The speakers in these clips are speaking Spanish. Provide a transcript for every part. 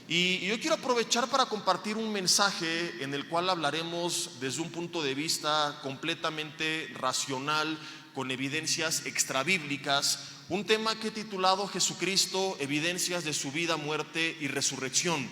Y yo quiero aprovechar para compartir un mensaje en el cual hablaremos desde un punto de vista completamente racional, con evidencias extrabíblicas, un tema que he titulado Jesucristo, evidencias de su vida, muerte y resurrección.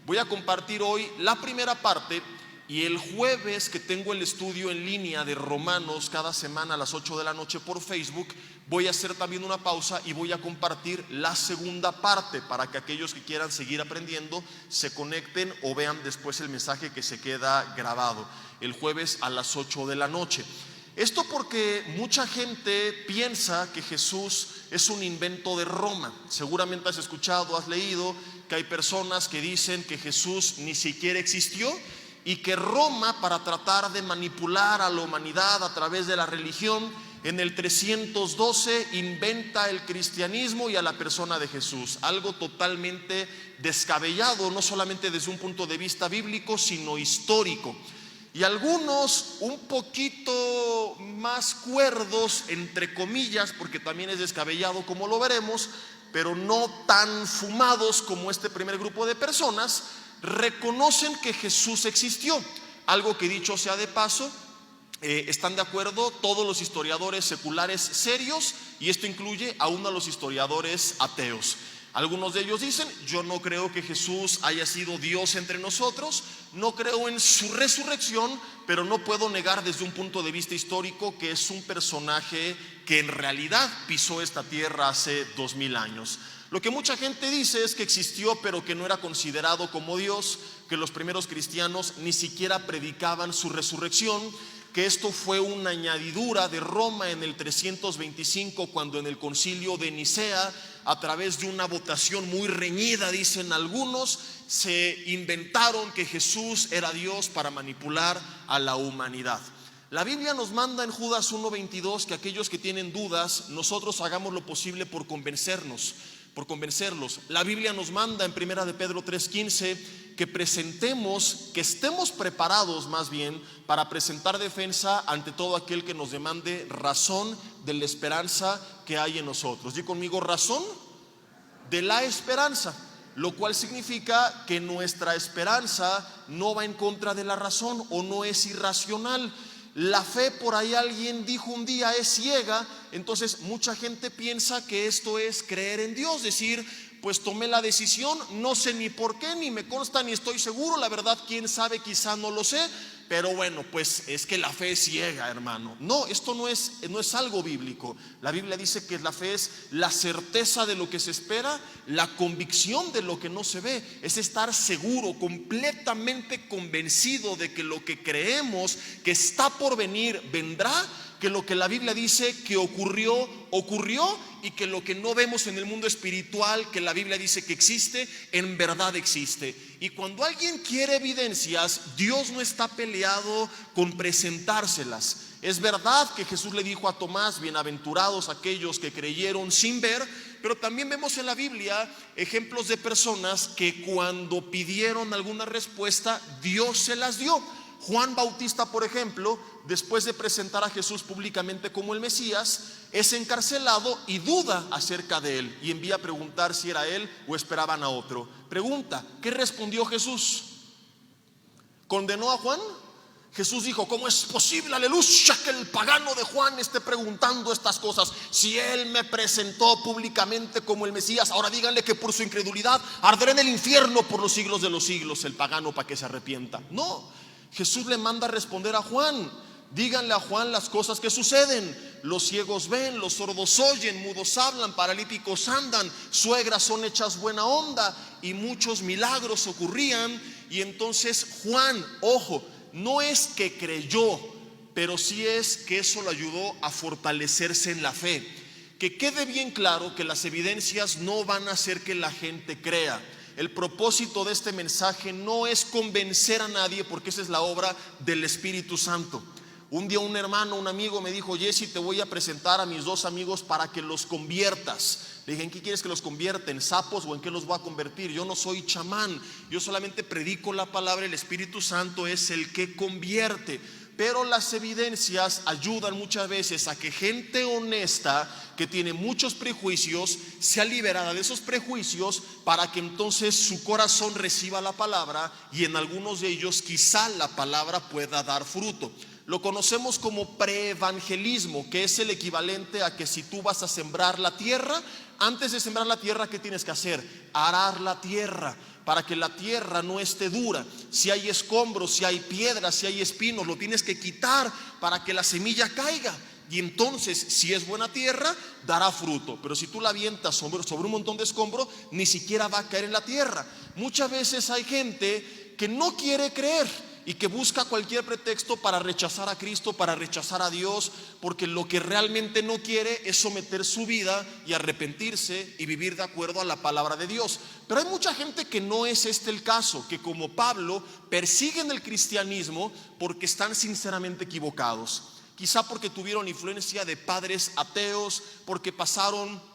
Voy a compartir hoy la primera parte y el jueves, que tengo el estudio en línea de Romanos cada semana a las 8 de la noche por Facebook, voy a hacer también una pausa y voy a compartir la segunda parte para que aquellos que quieran seguir aprendiendo se conecten o vean después el mensaje que se queda grabado el jueves a las 8 de la noche. Esto porque mucha gente piensa que Jesús es un invento de Roma. Seguramente has escuchado, has leído que hay personas que dicen que Jesús ni siquiera existió y que Roma, para tratar de manipular a la humanidad a través de la religión, en el 312 inventa el cristianismo y a la persona de Jesús. Algo totalmente descabellado, no solamente desde un punto de vista bíblico, sino histórico. Y algunos un poquito más cuerdos, entre comillas, porque también es descabellado como lo veremos, pero no tan fumados como este primer grupo de personas, reconocen que Jesús existió. Algo que, dicho sea de paso, están de acuerdo todos los historiadores seculares serios, y esto incluye aún a los historiadores ateos. Algunos de ellos dicen: yo no creo que Jesús haya sido Dios entre nosotros, no creo en su resurrección, pero no puedo negar desde un punto de vista histórico que es un personaje que en realidad pisó esta tierra hace 2000 años. Lo que mucha gente dice es que existió, pero que no era considerado como Dios, que los primeros cristianos ni siquiera predicaban su resurrección, que esto fue una añadidura de Roma en el 325, cuando en el concilio de Nicea, a través de una votación muy reñida, dicen algunos, se inventaron que Jesús era Dios para manipular a la humanidad. La Biblia nos manda en Judas 1:22 que aquellos que tienen dudas, nosotros hagamos lo posible por convencerlos. La Biblia nos manda en 1 de Pedro 3:15 que presentemos, que estemos preparados más bien para presentar defensa ante todo aquel que nos demande razón de la esperanza que hay en nosotros. Di conmigo: razón de la esperanza, lo cual significa que nuestra esperanza no va en contra de la razón o no es irracional. La fe, por ahí alguien dijo un día, es ciega. Entonces mucha gente piensa que esto es creer en Dios, decir: pues tomé la decisión, no sé ni por qué, ni me consta, ni estoy seguro, la verdad quién sabe, quizá no lo sé, pero bueno, pues es que la fe es ciega, hermano. No, esto no es algo bíblico. La Biblia dice que la fe es la certeza de lo que se espera, la convicción de lo que no se ve. Es estar seguro, completamente convencido de que lo que creemos que está por venir, vendrá, que lo que la Biblia dice que ocurrió, ocurrió, y que lo que no vemos en el mundo espiritual, que la Biblia dice que existe, en verdad existe. Y cuando alguien quiere evidencias, Dios no está peleado con presentárselas. Es verdad que Jesús le dijo a Tomás: bienaventurados aquellos que creyeron sin ver, pero también vemos en la Biblia ejemplos de personas que cuando pidieron alguna respuesta, Dios se las dio. Juan Bautista, por ejemplo, después de presentar a Jesús públicamente como el Mesías, es encarcelado y duda acerca de él, y envía a preguntar si era él o esperaban a otro. Pregunta: ¿qué respondió Jesús? ¿Condenó a Juan? Jesús dijo: ¿cómo es posible, aleluya, que el pagano de Juan esté preguntando estas cosas? Si él me presentó públicamente como el Mesías, ahora díganle que por su incredulidad arderá en el infierno por los siglos de los siglos el pagano, para que se arrepienta. No, Jesús le manda a responder a Juan: díganle a Juan las cosas que suceden. Los ciegos ven, los sordos oyen, mudos hablan, paralíticos andan, suegras son hechas buena onda, y muchos milagros ocurrían. Y entonces Juan, ojo, no es que creyó, pero sí es que eso lo ayudó a fortalecerse en la fe. Que quede bien claro que las evidencias no van a hacer que la gente crea. El propósito de este mensaje no es convencer a nadie, porque esa es la obra del Espíritu Santo. Un día un hermano, un amigo me dijo: Jesse, te voy a presentar a mis dos amigos para que los conviertas. Le dije: ¿en qué quieres que los convierta? ¿En sapos o en qué los voy a convertir? Yo no soy chamán, yo solamente predico la palabra. El Espíritu Santo es el que convierte. pero las evidencias ayudan muchas veces a que gente honesta que tiene muchos prejuicios sea liberada de esos prejuicios, para que entonces su corazón reciba la palabra y en algunos de ellos quizá la palabra pueda dar fruto. Lo conocemos como preevangelismo, que es el equivalente a que si tú vas a sembrar la tierra, antes de sembrar la tierra, ¿qué tienes que hacer? Arar la tierra, para que la tierra no esté dura. Si hay escombros, si hay piedras, si hay espinos, lo tienes que quitar para que la semilla caiga. Y entonces, si es buena tierra, dará fruto. Pero si tú la avientas sobre un montón de escombros, ni siquiera va a caer en la tierra. Muchas veces hay gente que no quiere creer y que busca cualquier pretexto para rechazar a Cristo, para rechazar a Dios, porque lo que realmente no quiere es someter su vida y arrepentirse y vivir de acuerdo a la palabra de Dios. Pero hay mucha gente que no es este el caso, que como Pablo persiguen el cristianismo porque están sinceramente equivocados. Quizá porque tuvieron influencia de padres ateos, porque pasaron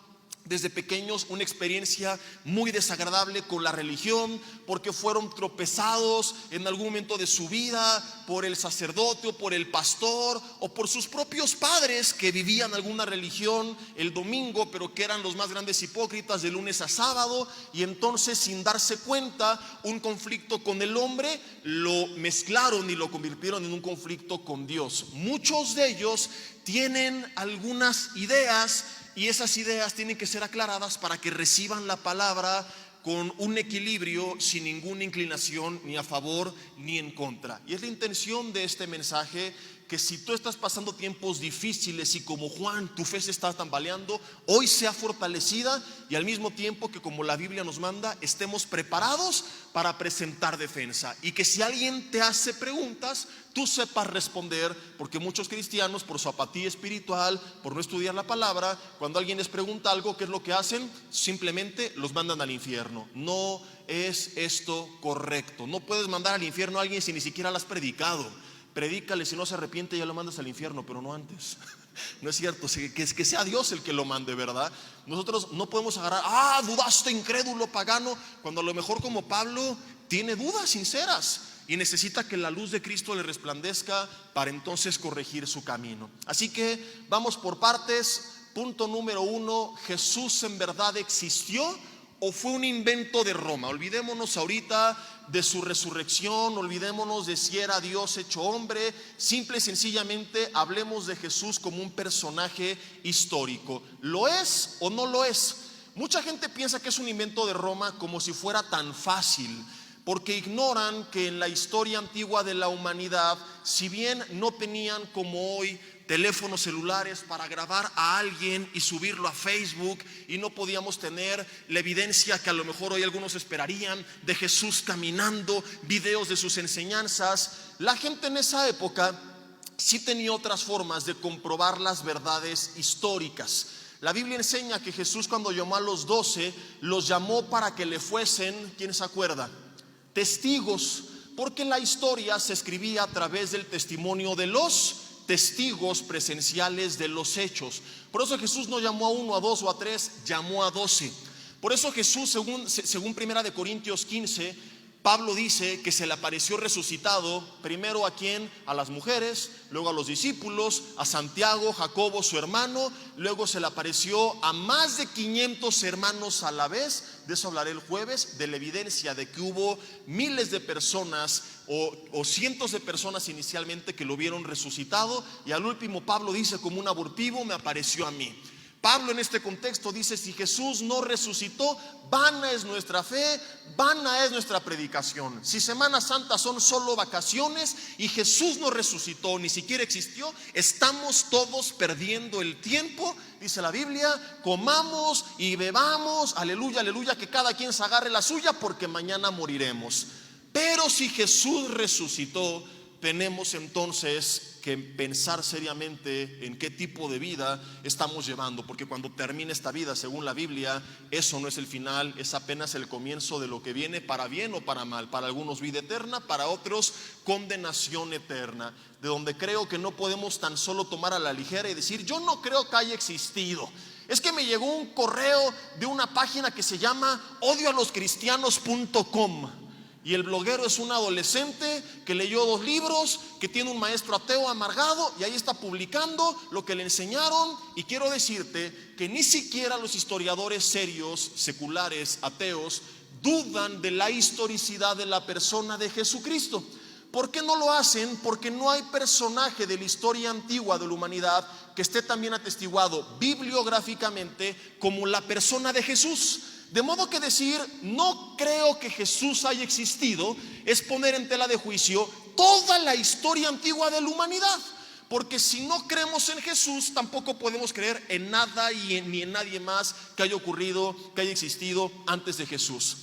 desde pequeños una experiencia muy desagradable con la religión, porque fueron tropezados en algún momento de su vida por el sacerdote o por el pastor o por sus propios padres que vivían alguna religión el domingo, pero que eran los más grandes hipócritas de lunes a sábado, y entonces sin darse cuenta un conflicto con el hombre lo mezclaron y lo convirtieron en un conflicto con Dios. Muchos de ellos tienen algunas ideas, y esas ideas tienen que ser aclaradas para que reciban la palabra con un equilibrio, sin ninguna inclinación ni a favor ni en contra. Y es la intención de este mensaje, que si tú estás pasando tiempos difíciles y como Juan tu fe se está tambaleando, hoy sea fortalecida, y al mismo tiempo que, como la Biblia nos manda, estemos preparados para presentar defensa, y que si alguien te hace preguntas, tú sepas responder, porque muchos cristianos, por su apatía espiritual, por no estudiar la palabra, cuando alguien les pregunta algo, ¿qué es lo que hacen? Simplemente los mandan al infierno. No es esto correcto. No puedes mandar al infierno a alguien si ni siquiera lo has predicado. Predícale, si no se arrepiente ya lo mandas al infierno, pero no antes. No es cierto, que sea Dios el que lo mande, ¿verdad? Nosotros no podemos agarrar, dudaste, incrédulo, pagano, cuando a lo mejor, como Pablo, tiene dudas sinceras y necesita que la luz de Cristo le resplandezca para entonces corregir su camino. Así que vamos por partes. Punto número 1, ¿Jesús en verdad existió o fue un invento de Roma? Olvidémonos ahorita de su resurrección, olvidémonos de si era Dios hecho hombre. Simple y sencillamente hablemos de Jesús como un personaje histórico. ¿Lo es o no lo es? Mucha gente piensa que es un invento de Roma, como si fuera tan fácil, porque ignoran que en la historia antigua de la humanidad, si bien no tenían como hoy teléfonos celulares para grabar a alguien y subirlo a Facebook, y no podíamos tener la evidencia que a lo mejor hoy algunos esperarían de Jesús caminando, videos de sus enseñanzas, la gente en esa época sí tenía otras formas de comprobar las verdades históricas. La Biblia enseña que Jesús, cuando llamó a los 12, los llamó para que le fuesen, ¿quién se acuerda?, testigos, porque la historia se escribía a través del testimonio de los testigos presenciales de los hechos. Por eso Jesús no llamó a 1, a 2 o a 3, llamó a 12. Por eso Jesús, según 1 Corintios 15, Pablo dice que se le apareció resucitado, primero a quién, a las mujeres, luego a los discípulos, a Santiago, Jacobo su hermano, luego se le apareció a más de 500 hermanos a la vez. De eso hablaré el jueves, de la evidencia de que hubo miles de personas o cientos de personas inicialmente que lo vieron resucitado, y al último Pablo dice, como un abortivo me apareció a mí. Pablo en este contexto dice, si Jesús no resucitó, vana es nuestra fe, vana es nuestra predicación. Si Semana Santa son solo vacaciones y Jesús no resucitó, ni siquiera existió, estamos todos perdiendo el tiempo. Dice la Biblia, comamos y bebamos, aleluya, aleluya, que cada quien se agarre la suya, porque mañana moriremos. Pero si Jesús resucitó, tenemos entonces que pensar seriamente en qué tipo de vida estamos llevando, porque cuando termine esta vida, según la Biblia, eso no es el final, es apenas el comienzo de lo que viene, para bien o para mal. Para algunos vida eterna, para otros condenación eterna, de donde creo que no podemos tan solo tomar a la ligera y decir, yo no creo que haya existido. Es que me llegó un correo de una página que se llama odioaloscristianos.com. Y el bloguero es un adolescente que leyó 2 libros, que tiene un maestro ateo amargado y ahí está publicando lo que le enseñaron. Y quiero decirte que ni siquiera los historiadores serios, seculares, ateos, dudan de la historicidad de la persona de Jesucristo. ¿Por qué no lo hacen? Porque no hay personaje de la historia antigua de la humanidad que esté también atestiguado bibliográficamente como la persona de Jesús. De modo que decir no creo que Jesús haya existido es poner en tela de juicio toda la historia antigua de la humanidad. Porque si no creemos en Jesús, tampoco podemos creer en nada ni en nadie más que haya ocurrido, que haya existido antes de Jesús.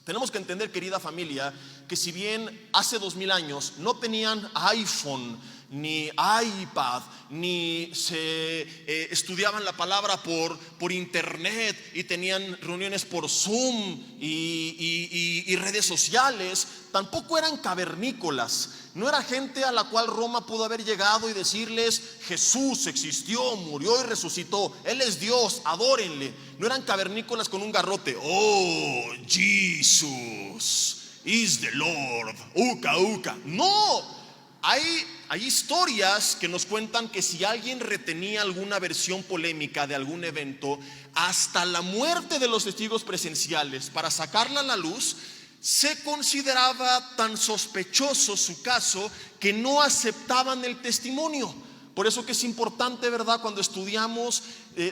Tenemos que entender, querida familia, que si bien hace 2000 años no tenían iPhone, ni iPad, ni se estudiaban la palabra por internet y tenían reuniones por Zoom y redes sociales, tampoco eran cavernícolas. No era gente a la cual Roma pudo haber llegado y decirles: Jesús existió, murió y resucitó, Él es Dios, adórenle. No eran cavernícolas con un garrote. Oh, Jesus is the Lord, uca, uca. No, hay historias que nos cuentan que si alguien retenía alguna versión polémica de algún evento hasta la muerte de los testigos presenciales para sacarla a la luz, se consideraba tan sospechoso su caso que no aceptaban el testimonio. Por eso que es importante, ¿verdad?, cuando estudiamos,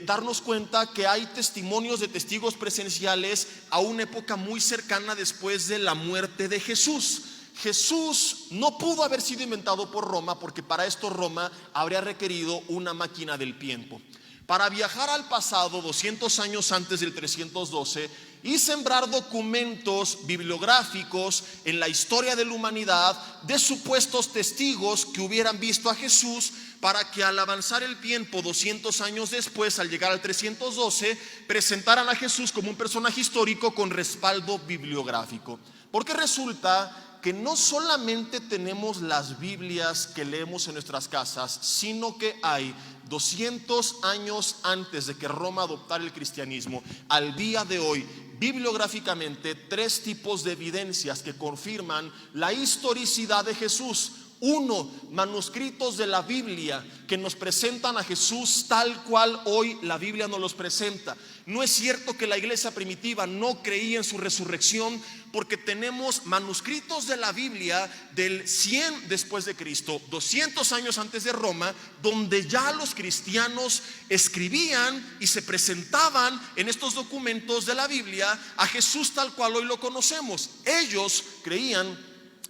darnos cuenta que hay testimonios de testigos presenciales a una época muy cercana después de la muerte de Jesús. Jesús no pudo haber sido inventado por Roma, porque para esto Roma habría requerido una máquina del tiempo. Para viajar al pasado 200 años antes del 312 y sembrar documentos bibliográficos en la historia de la humanidad de supuestos testigos que hubieran visto a Jesús, para que al avanzar el tiempo 200 años después, al llegar al 312, presentaran a Jesús como un personaje histórico con respaldo bibliográfico. Porque resulta que no solamente tenemos las Biblias que leemos en nuestras casas, sino que hay 200 años antes de que Roma adoptara el cristianismo, al día de hoy, bibliográficamente, 3 tipos de evidencias que confirman la historicidad de Jesús. 1, manuscritos de la Biblia que nos presentan a Jesús tal cual hoy la Biblia nos los presenta. No es cierto que la iglesia primitiva no creía en su resurrección, porque tenemos manuscritos de la Biblia del 100 después de Cristo, 200 años antes de Roma, donde ya los cristianos escribían y se presentaban en estos documentos de la Biblia a Jesús tal cual hoy lo conocemos. Ellos creían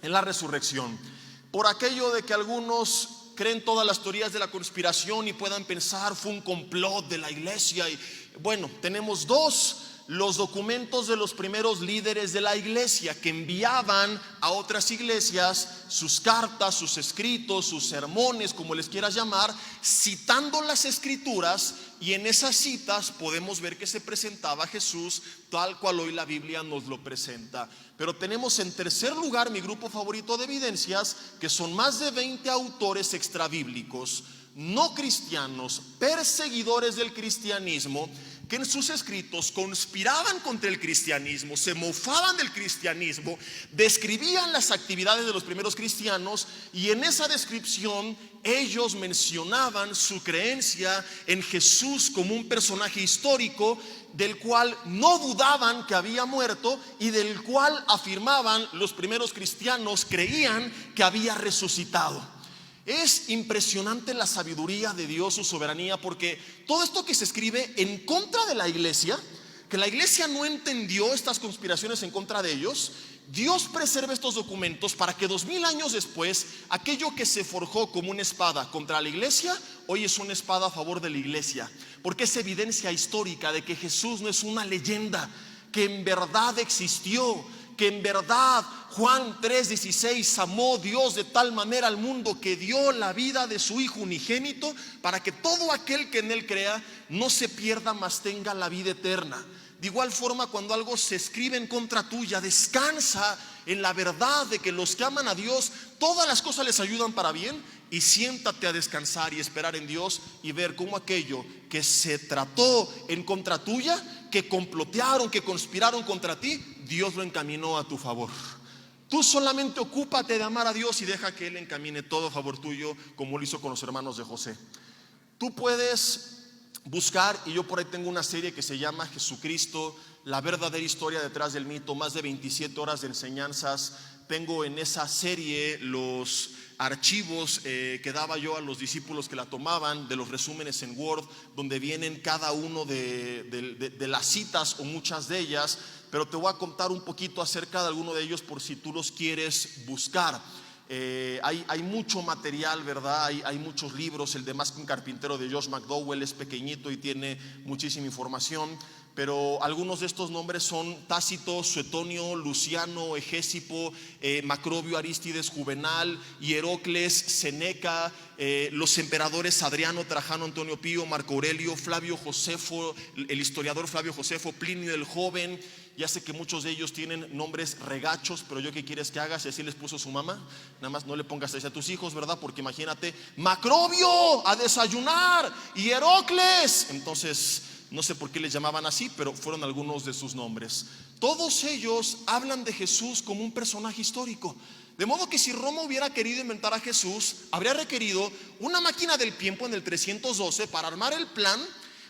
en la resurrección. Por aquello de que algunos creen todas las teorías de la conspiración y puedan pensar fue un complot de la iglesia. Y bueno, tenemos 2: los documentos de los primeros líderes de la iglesia que enviaban a otras iglesias sus cartas, sus escritos, sus sermones, como les quieras llamar, citando las escrituras, y en esas citas podemos ver que se presentaba a Jesús tal cual hoy la Biblia nos lo presenta. Pero tenemos en tercer lugar mi grupo favorito de evidencias, que son más de 20 autores extrabíblicos, no cristianos, perseguidores del cristianismo, que en sus escritos conspiraban contra el cristianismo, se mofaban del cristianismo, describían las actividades de los primeros cristianos, y en esa descripción ellos mencionaban su creencia en Jesús como un personaje histórico del cual no dudaban que había muerto y del cual afirmaban los primeros cristianos creían que había resucitado. Es impresionante la sabiduría de Dios, su soberanía, porque todo esto que se escribe en contra de la iglesia, que la iglesia no entendió estas conspiraciones en contra de ellos, Dios preserva estos documentos para que 2000 años después, aquello que se forjó como una espada contra la iglesia, hoy es una espada a favor de la iglesia, porque es evidencia histórica de que Jesús no es una leyenda, que en verdad existió, que en verdad Juan 3:16 amó Dios de tal manera al mundo que dio la vida de su Hijo unigénito, para que todo aquel que en Él crea no se pierda, mas tenga la vida eterna. De igual forma, cuando algo se escribe en contra tuya, descansa en la verdad de que los que aman a Dios, todas las cosas les ayudan para bien, y siéntate a descansar y esperar en Dios y ver cómo aquello que se trató en contra tuya, que complotearon, que conspiraron contra ti, Dios lo encaminó a tu favor. Tú solamente ocúpate de amar a Dios y deja que Él encamine todo a favor tuyo, como lo hizo con los hermanos de José. Tú puedes buscar, y yo por ahí tengo una serie que se llama Jesucristo, la verdadera historia detrás del mito, más de 27 horas de enseñanzas. Tengo en esa serie los archivos que daba yo a los discípulos que la tomaban, de los resúmenes en Word, donde vienen cada uno de las citas o muchas de ellas, pero te voy a contar un poquito acerca de alguno de ellos por si tú los quieres buscar. Hay mucho material, ¿verdad? Hay muchos libros. El de Más que un carpintero de Josh McDowell es pequeñito y tiene muchísima información, pero algunos de estos nombres son Tácito, Suetonio, Luciano, Egésipo, Macrobio, Arístides, Juvenal, Hierocles, Seneca, los emperadores Adriano, Trajano, Antonio Pío, Marco Aurelio, Flavio Josefo, el historiador Flavio Josefo, Plinio el Joven. Ya sé que muchos de ellos tienen nombres regachos, pero yo, ¿qué quieres que hagas? Si así les puso su mamá, nada más no le pongas así a tus hijos, ¿verdad? Porque imagínate, Macrobio a desayunar y Herocles. Entonces, no sé por qué les llamaban así, pero fueron algunos de sus nombres. Todos ellos hablan de Jesús como un personaje histórico. De modo que si Roma hubiera querido inventar a Jesús, habría requerido una máquina del tiempo en el 312 para armar el plan,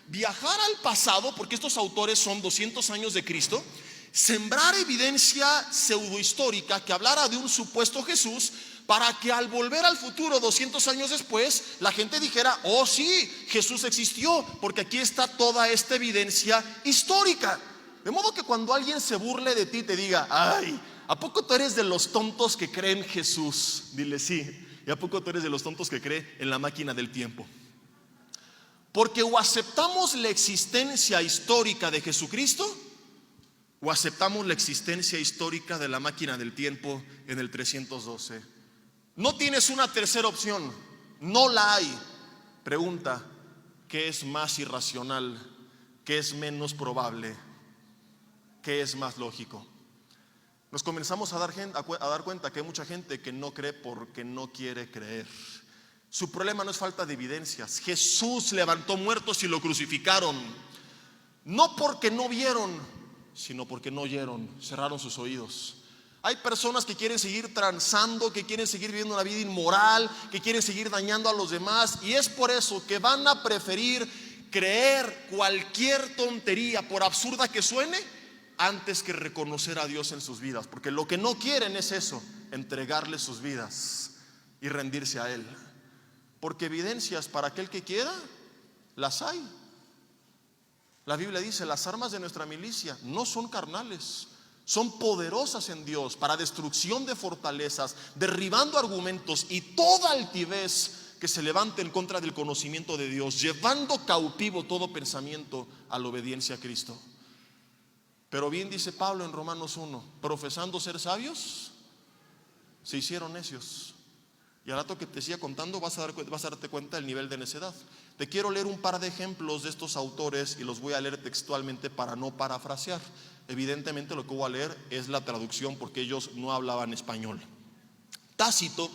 viajar al pasado, porque estos autores son 200 años de Cristo, sembrar evidencia pseudohistórica que hablara de un supuesto Jesús, para que al volver al futuro 200 años después la gente dijera: oh sí, Jesús existió, porque aquí está toda esta evidencia histórica. De modo que cuando alguien se burle de ti, te diga: ay, ¿a poco tú eres de los tontos que creen en Jesús? Dile: sí. ¿Y a poco tú eres de los tontos que creen en la máquina del tiempo? Porque o aceptamos la existencia histórica de Jesucristo, o aceptamos la existencia histórica de la máquina del tiempo en el 312. No tienes una tercera opción, no la hay. Pregunta: ¿qué es más irracional? ¿Qué es menos probable? ¿Qué es más lógico? Nos comenzamos a dar cuenta que hay mucha gente que no cree porque no quiere creer. Su problema no es falta de evidencias. Jesús levantó muertos y lo crucificaron, no porque no vieron, sino porque no oyeron, cerraron sus oídos. Hay personas que quieren seguir transando, que quieren seguir viviendo una vida inmoral, que quieren seguir dañando a los demás, y es por eso que van a preferir creer cualquier tontería, por absurda que suene, antes que reconocer a Dios en sus vidas. Porque lo que no quieren es eso, entregarle sus vidas y rendirse a Él. Porque evidencias para aquel que quiera, las hay. La Biblia dice: las armas de nuestra milicia no son carnales, son poderosas en Dios para destrucción de fortalezas, derribando argumentos y toda altivez que se levante en contra del conocimiento de Dios, llevando cautivo todo pensamiento a la obediencia a Cristo. Pero bien dice Pablo en Romanos 1: profesando ser sabios, se hicieron necios. Y al rato que te siga contando vas a darte cuenta del nivel de necedad. Te quiero leer un par de ejemplos de estos autores y los voy a leer textualmente para no parafrasear. Evidentemente lo que voy a leer es la traducción, porque ellos no hablaban español. Tácito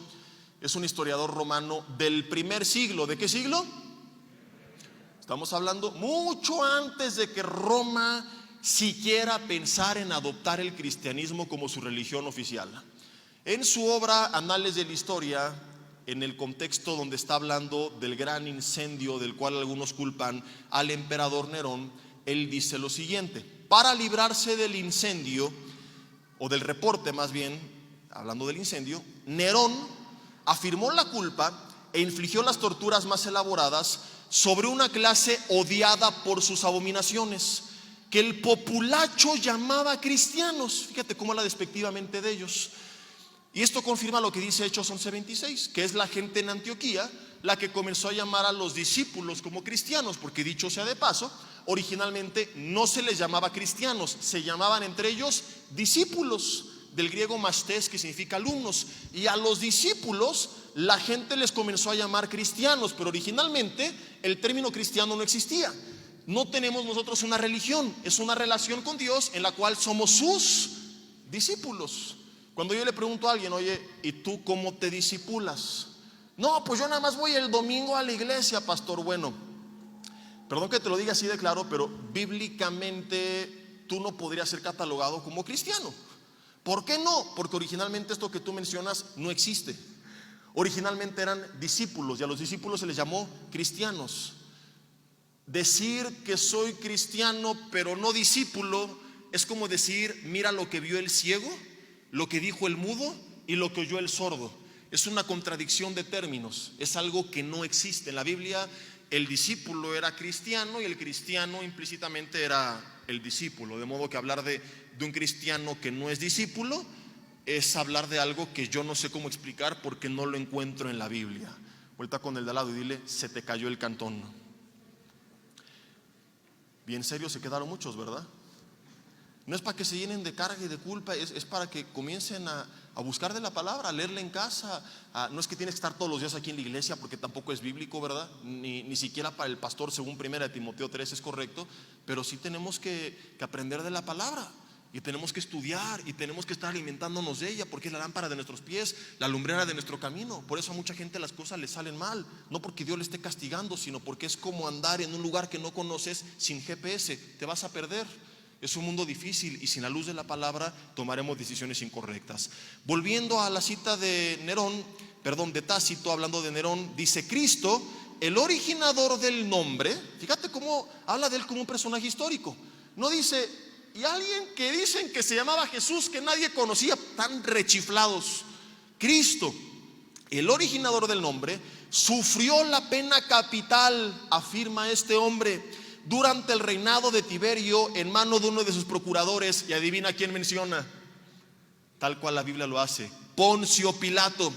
es un historiador romano del primer siglo. ¿De qué siglo? Estamos hablando mucho antes de que Roma siquiera pensara en adoptar el cristianismo como su religión oficial. En su obra Anales de la Historia, en el contexto donde está hablando del gran incendio del cual algunos culpan al emperador Nerón, él dice lo siguiente: para librarse del incendio, o del reporte más bien, hablando del incendio, Nerón afirmó la culpa e infligió las torturas más elaboradas sobre una clase odiada por sus abominaciones, que el populacho llamaba cristianos. Fíjate cómo habla despectivamente de ellos. Y esto confirma lo que dice Hechos 11:26, que es la gente en Antioquía la que comenzó a llamar a los discípulos como cristianos, porque dicho sea de paso, originalmente no se les llamaba cristianos, se llamaban entre ellos discípulos, del griego mastés, que significa alumnos, y a los discípulos la gente les comenzó a llamar cristianos, pero originalmente el término cristiano no existía. No tenemos nosotros una religión, es una relación con Dios en la cual somos sus discípulos. Cuando yo le pregunto a alguien: oye, ¿y tú cómo te discipulas? No, pues yo nada más voy el domingo a la iglesia, pastor. Bueno, perdón que te lo diga así de claro, pero bíblicamente tú no podrías ser catalogado como cristiano, ¿Por qué no? Porque originalmente esto que tú mencionas no existe. Originalmente eran discípulos y a los discípulos se les llamó cristianos. Decir que soy cristiano pero no discípulo es como decir, mira lo que vio el ciego, lo que dijo el mudo y lo que oyó el sordo. Es una contradicción de términos, es algo que no existe. En la Biblia el discípulo era cristiano y el cristiano implícitamente era el discípulo. De modo que hablar de un cristiano que no es discípulo es hablar de algo que yo no sé cómo explicar porque no lo encuentro en la Biblia. Vuelta con el de al lado y dile, se te cayó el cantón. Bien serio se quedaron muchos, ¿verdad? No es para que se llenen de carga y de culpa, es para que comiencen a buscar de la palabra, a leerla en casa. No es que tienes que estar todos los días aquí en la iglesia porque tampoco es bíblico, ¿verdad? Ni siquiera para el pastor según 1 Timoteo 3 es correcto. Pero sí tenemos que aprender de la palabra. Y tenemos que estudiar y tenemos que estar alimentándonos de ella, porque es la lámpara de nuestros pies, la lumbrera de nuestro camino. Por eso a mucha gente las cosas le salen mal, no porque Dios le esté castigando, sino porque es como andar en un lugar que no conoces sin GPS. Te vas a perder. Es un mundo difícil y sin la luz de la palabra tomaremos decisiones incorrectas. Volviendo a la cita de Tácito, hablando de Nerón, dice: Cristo, el originador del nombre. Fíjate cómo habla de él como un personaje histórico. No dice, y alguien que dicen que se llamaba Jesús que nadie conocía, tan rechiflados. Cristo, el originador del nombre, sufrió la pena capital, afirma este hombre, durante el reinado de Tiberio en mano de uno de sus procuradores. Y adivina quién menciona, tal cual la Biblia lo hace: Poncio Pilato.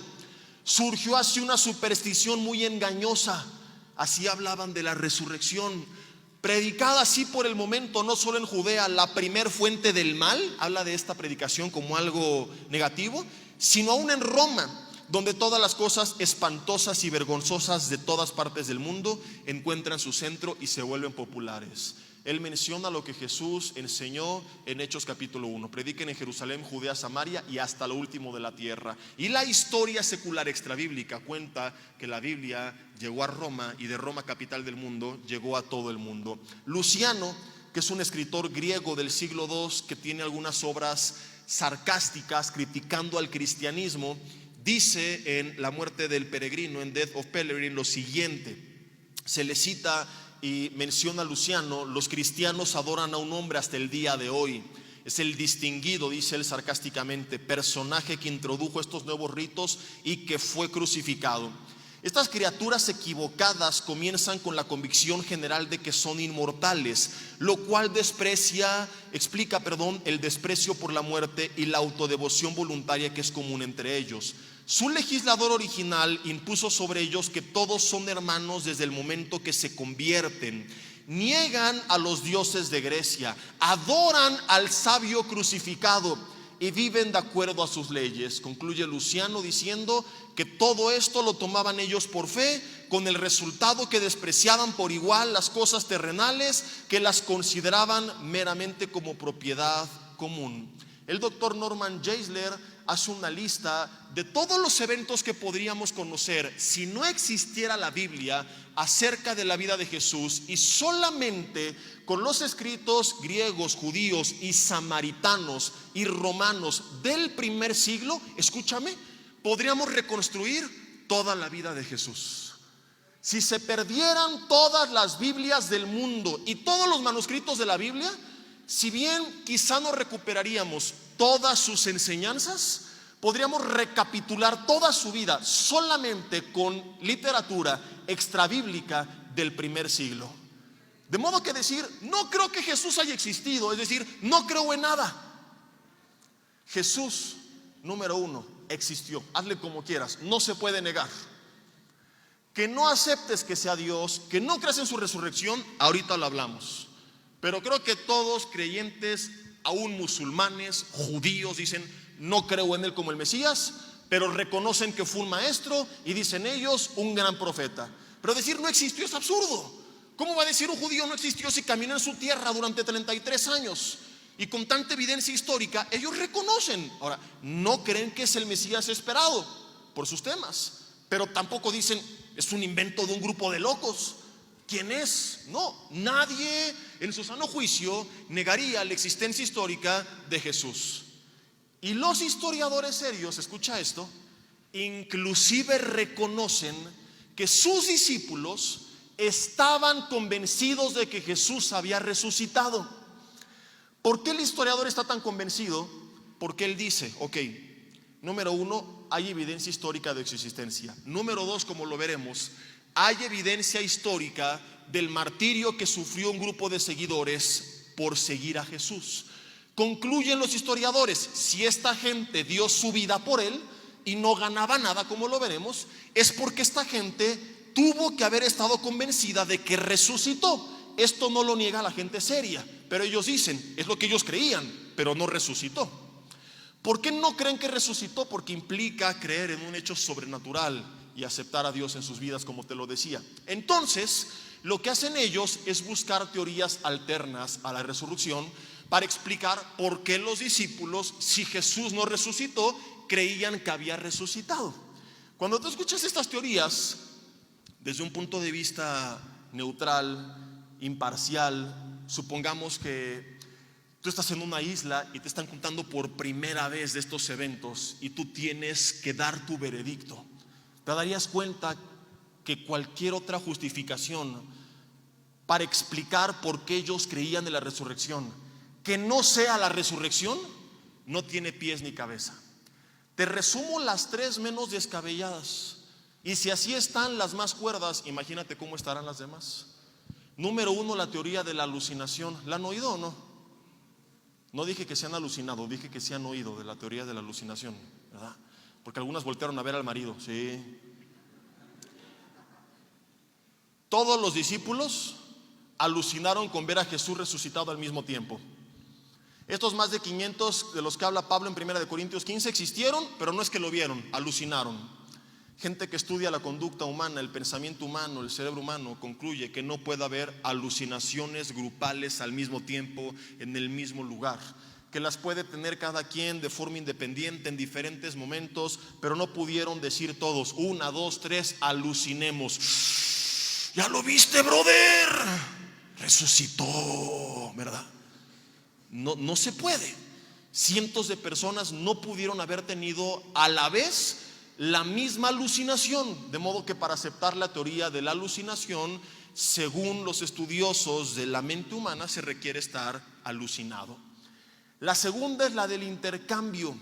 Surgió así una superstición muy engañosa. Así hablaban de la resurrección, predicada así por el momento, no solo en Judea, la primer fuente del mal. Habla de esta predicación como algo negativo, sino aún en Roma, donde todas las cosas espantosas y vergonzosas de todas partes del mundo encuentran su centro y se vuelven populares. Él menciona lo que Jesús enseñó en Hechos capítulo 1: prediquen en Jerusalén, Judea, Samaria y hasta lo último de la tierra. Y la historia secular extrabíblica cuenta que la Biblia llegó a Roma, y de Roma, capital del mundo, llegó a todo el mundo. Luciano, que es un escritor griego del siglo II, que tiene algunas obras sarcásticas criticando al cristianismo, dice en La muerte del peregrino, en Death of Peregrine, lo siguiente. Se le cita y menciona a Luciano: los cristianos adoran a un hombre hasta el día de hoy. Es el distinguido, dice él sarcásticamente, personaje que introdujo estos nuevos ritos y que fue crucificado. Estas criaturas equivocadas comienzan con la convicción general de que son inmortales, lo cual explica el desprecio por la muerte y la autodevoción voluntaria que es común entre ellos. Su legislador original impuso sobre ellos que todos son hermanos desde el momento que se convierten. Niegan a los dioses de Grecia, adoran al sabio crucificado y viven de acuerdo a sus leyes. Concluye Luciano diciendo que todo esto lo tomaban ellos por fe, con el resultado que despreciaban por igual las cosas terrenales, que las consideraban meramente como propiedad común. El doctor Norman Geisler hace una lista de todos los eventos que podríamos conocer si no existiera la Biblia acerca de la vida de Jesús, y solamente con los escritos griegos, judíos y samaritanos y romanos del primer siglo, escúchame, podríamos reconstruir toda la vida de Jesús. Si se perdieran todas las Biblias del mundo y todos los manuscritos de la Biblia, si bien quizá no recuperaríamos todas sus enseñanzas, podríamos recapitular toda su vida solamente con literatura extrabíblica del primer siglo. De modo que decir, no creo que Jesús haya existido, es decir, no creo en nada. Jesús, número uno, existió. Hazle como quieras, no se puede negar. Que no aceptes que sea Dios, que no creas en su resurrección, ahorita lo hablamos. Pero creo que todos creyentes, aún musulmanes, judíos, dicen: no creo en él como el Mesías, pero reconocen que fue un maestro y dicen ellos un gran profeta. Pero decir no existió es absurdo. ¿Cómo va a decir un judío no existió si caminó en su tierra durante 33 años? Y con tanta evidencia histórica, ellos reconocen. Ahora, no creen que es el Mesías esperado por sus temas, pero tampoco dicen es un invento de un grupo de locos. ¿Quién es? No, nadie en su sano juicio negaría la existencia histórica de Jesús. Y los historiadores serios, escucha esto, inclusive reconocen que sus discípulos estaban convencidos de que Jesús había resucitado. ¿Por qué el historiador está tan convencido? Porque él dice, ok, número uno, hay evidencia histórica de su existencia. Número dos, como lo veremos, hay evidencia histórica del martirio que sufrió un grupo de seguidores por seguir a Jesús. Concluyen los historiadores, si esta gente dio su vida por él y no ganaba nada, como lo veremos, es porque esta gente tuvo que haber estado convencida de que resucitó. Esto no lo niega la gente seria, pero ellos dicen, es lo que ellos creían, pero no resucitó. ¿Por qué no creen que resucitó? Porque implica creer en un hecho sobrenatural y aceptar a Dios en sus vidas, como te lo decía. Entonces, lo que hacen ellos es buscar teorías alternas a la resurrección para explicar por qué los discípulos, si Jesús no resucitó, creían que había resucitado. Cuando tú escuchas estas teorías desde un punto de vista neutral, imparcial, supongamos que tú estás en una isla y te están contando por primera vez de estos eventos y tú tienes que dar tu veredicto, te darías cuenta que cualquier otra justificación para explicar por qué ellos creían en la resurrección, que no sea la resurrección, no tiene pies ni cabeza. Te resumo las tres menos descabelladas, y si así están las más cuerdas, imagínate cómo estarán las demás. Número uno, la teoría de la alucinación. ¿La han oído o no? No dije que se han alucinado, dije que se han oído de la teoría de la alucinación, ¿verdad? Porque algunas voltearon a ver al marido. Sí. Todos los discípulos alucinaron con ver a Jesús resucitado al mismo tiempo. Estos más de 500 de los que habla Pablo en 1 Corintios 15 existieron, pero no es que lo vieron, alucinaron. Gente que estudia la conducta humana, el pensamiento humano, el cerebro humano, concluye que no puede haber alucinaciones grupales al mismo tiempo en el mismo lugar, que las puede tener cada quien de forma independiente en diferentes momentos, pero no pudieron decir todos, 1, 2, 3, alucinemos. ¿Ya lo viste, brother? Resucitó, ¿verdad? No se puede. Cientos de personas no pudieron haber tenido a la vez la misma alucinación, de modo que para aceptar la teoría de la alucinación, según los estudiosos de la mente humana, se requiere estar alucinado. La segunda es la del intercambio.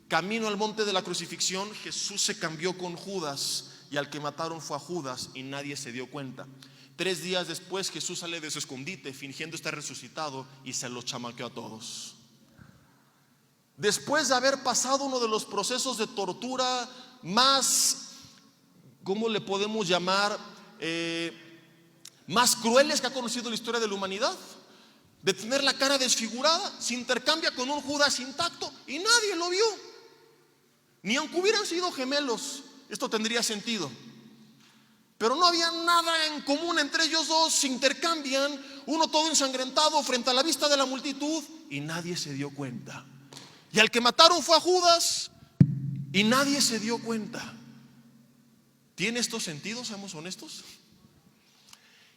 Camino al monte de la crucifixión, Jesús se cambió con Judas, y al que mataron fue a Judas y nadie se dio cuenta. 3 días después Jesús sale de su escondite fingiendo estar resucitado y se los chamaqueó a todos. Después de haber pasado uno de los procesos de tortura más, ¿cómo le podemos llamar? Más crueles que ha conocido la historia de la humanidad, de tener la cara desfigurada, se intercambia con un Judas intacto y nadie lo vio. Ni aunque hubieran sido gemelos, esto tendría sentido. Pero no había nada en común entre ellos dos, se intercambian, uno todo ensangrentado frente a la vista de la multitud y nadie se dio cuenta. Y al que mataron fue a Judas y nadie se dio cuenta. ¿Tiene estos sentidos? Seamos honestos.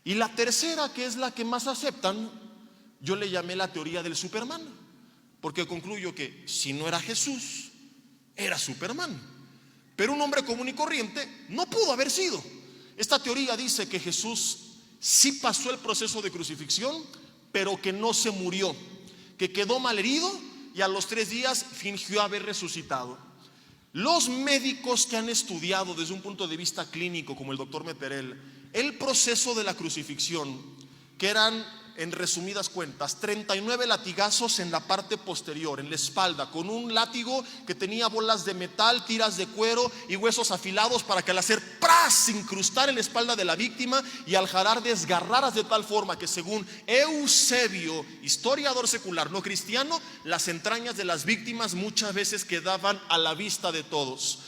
Y la tercera, que es la que más aceptan, yo le llamé la teoría del Superman, porque concluyo que si no era Jesús, era Superman. Pero un hombre común y corriente no pudo haber sido. Esta teoría dice que Jesús sí pasó el proceso de crucifixión, pero que no se murió, que quedó malherido y a los 3 días fingió haber resucitado. Los médicos que han estudiado desde un punto de vista clínico, como el doctor Meterel, el proceso de la crucifixión, que eran, en resumidas cuentas, 39 latigazos en la parte posterior, en la espalda, con un látigo que tenía bolas de metal, tiras de cuero y huesos afilados para que al hacer ¡pras! Se incrustar en la espalda de la víctima y al jalar desgarraras de tal forma que, según Eusebio, historiador secular no cristiano, las entrañas de las víctimas muchas veces quedaban a la vista de todos.